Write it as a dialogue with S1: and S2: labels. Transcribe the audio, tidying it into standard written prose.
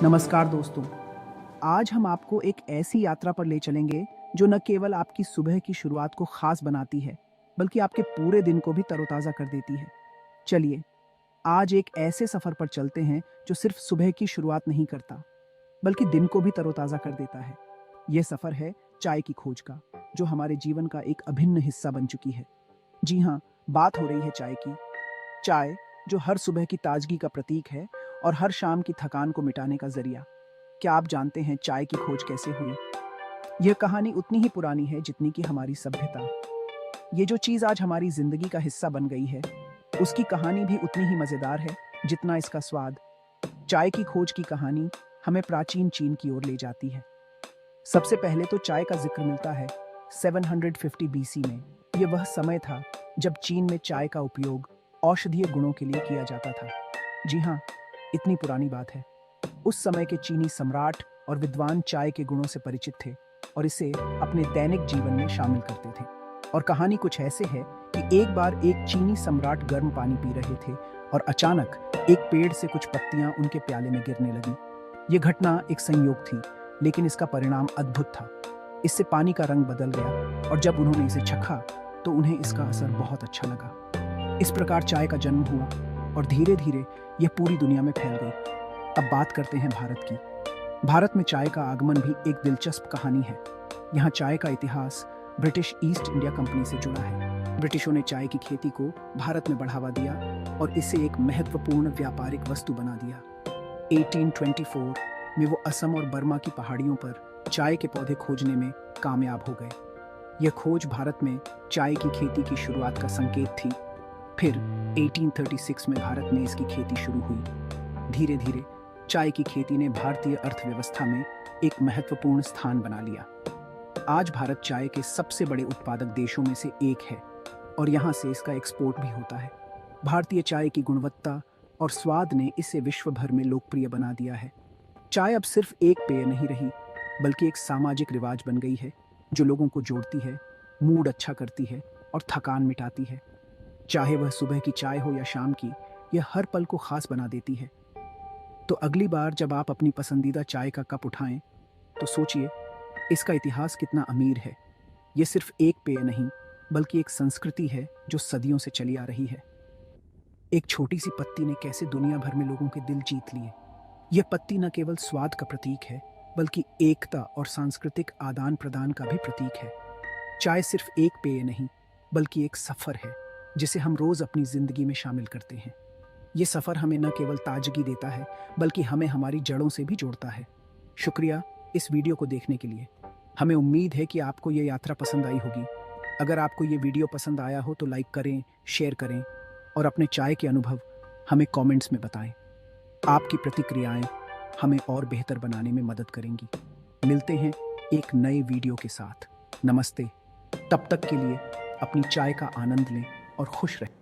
S1: नमस्कार दोस्तों। आज हम आपको एक ऐसी यात्रा पर ले चलेंगे जो न केवल आपकी सुबह की शुरुआत को खास बनाती है, बल्कि आपके पूरे दिन को भी तरोताज़ा कर देती है। चलिए, आज एक ऐसे सफ़र पर चलते हैं जो सिर्फ सुबह की शुरुआत नहीं करता, बल्कि दिन को भी तरोताज़ा कर देता है। यह सफ़र है चाय की खोज का, जो हमारे जीवन का एक अभिन्न हिस्सा बन चुकी है। जी हाँ, बात हो रही है चाय की। चाय, जो हर सुबह की ताजगी का प्रतीक है और हर शाम की थकान को मिटाने का जरिया। क्या आप जानते हैं चाय की खोज कैसे हुई? यह कहानी उतनी ही पुरानी है जितनी कि हमारी सभ्यता। ये जो चीज़ आज हमारी जिंदगी का हिस्सा बन गई है, उसकी कहानी भी उतनी ही मज़ेदार है जितना इसका स्वाद। चाय की खोज की कहानी हमें प्राचीन चीन की ओर ले जाती है। सबसे पहले तो चाय का जिक्र मिलता है 750 बीसी में। यह वह समय था जब चीन में चाय का उपयोग औषधीय गुणों के लिए किया जाता था। जी हाँ, इतनी पुरानी बात है। उस समय के चीनी सम्राट और विद्वान चाय के गुणों से परिचित थे और इसे अपने दैनिक जीवन में शामिल करते थे। और कहानी कुछ ऐसे है कि एक बार एक चीनी सम्राट गर्म पानी पी रहे थे और अचानक एक पेड़ से कुछ पत्तियां उनके प्याले में गिरने लगी। ये घटना एक संयोग थी, लेकिन इसका परिणाम अद्भुत था। इससे पानी का रंग बदल गया और जब उन्होंने इसे चखा तो उन्हें इसका असर बहुत अच्छा लगा। इस प्रकार चाय का जन्म हुआ और धीरे धीरे यह पूरी दुनिया में फैल गई। अब बात करते हैं भारत की। भारत में चाय का आगमन भी एक दिलचस्प कहानी है। यहाँ चाय का इतिहास ब्रिटिश ईस्ट इंडिया कंपनी से जुड़ा है। ब्रिटिशों ने चाय की खेती को भारत में बढ़ावा दिया और इसे एक महत्वपूर्ण व्यापारिक वस्तु बना दिया। 1824 में वो असम और बर्मा की पहाड़ियों पर चाय के पौधे खोजने में कामयाब हो गए। यह खोज भारत में चाय की खेती की शुरुआत का संकेत थी। फिर 1836 में भारत में इसकी खेती शुरू हुई। धीरे धीरे चाय की खेती ने भारतीय अर्थव्यवस्था में एक महत्वपूर्ण स्थान बना लिया। आज भारत चाय के सबसे बड़े उत्पादक देशों में से एक है और यहाँ से इसका एक्सपोर्ट भी होता है। भारतीय चाय की गुणवत्ता और स्वाद ने इसे विश्व भर में लोकप्रिय बना दिया है। चाय अब सिर्फ एक पेय नहीं रही, बल्कि एक सामाजिक रिवाज बन गई है जो लोगों को जोड़ती है, मूड अच्छा करती है और थकान मिटाती है। चाहे वह सुबह की चाय हो या शाम की, यह हर पल को खास बना देती है। तो अगली बार जब आप अपनी पसंदीदा चाय का कप उठाएं, तो सोचिए इसका इतिहास कितना अमीर है। यह सिर्फ एक पेय नहीं, बल्कि एक संस्कृति है जो सदियों से चली आ रही है। एक छोटी सी पत्ती ने कैसे दुनिया भर में लोगों के दिल जीत लिए। यह पत्ती न केवल स्वाद का प्रतीक है, बल्कि एकता और सांस्कृतिक आदान प्रदान का भी प्रतीक है। चाय सिर्फ एक पेय नहीं, बल्कि एक सफ़र है जिसे हम रोज़ अपनी ज़िंदगी में शामिल करते हैं। ये सफ़र हमें न केवल ताजगी देता है, बल्कि हमें हमारी जड़ों से भी जोड़ता है। शुक्रिया इस वीडियो को देखने के लिए। हमें उम्मीद है कि आपको ये यात्रा पसंद आई होगी। अगर आपको ये वीडियो पसंद आया हो तो लाइक करें, शेयर करें और अपने चाय के अनुभव हमें कमेंट्स में बताएं। आपकी प्रतिक्रियाएं हमें और बेहतर बनाने में मदद करेंगी। मिलते हैं एक नए वीडियो के साथ। नमस्ते। तब तक के लिए अपनी चाय का आनंद लें और खुश रहें।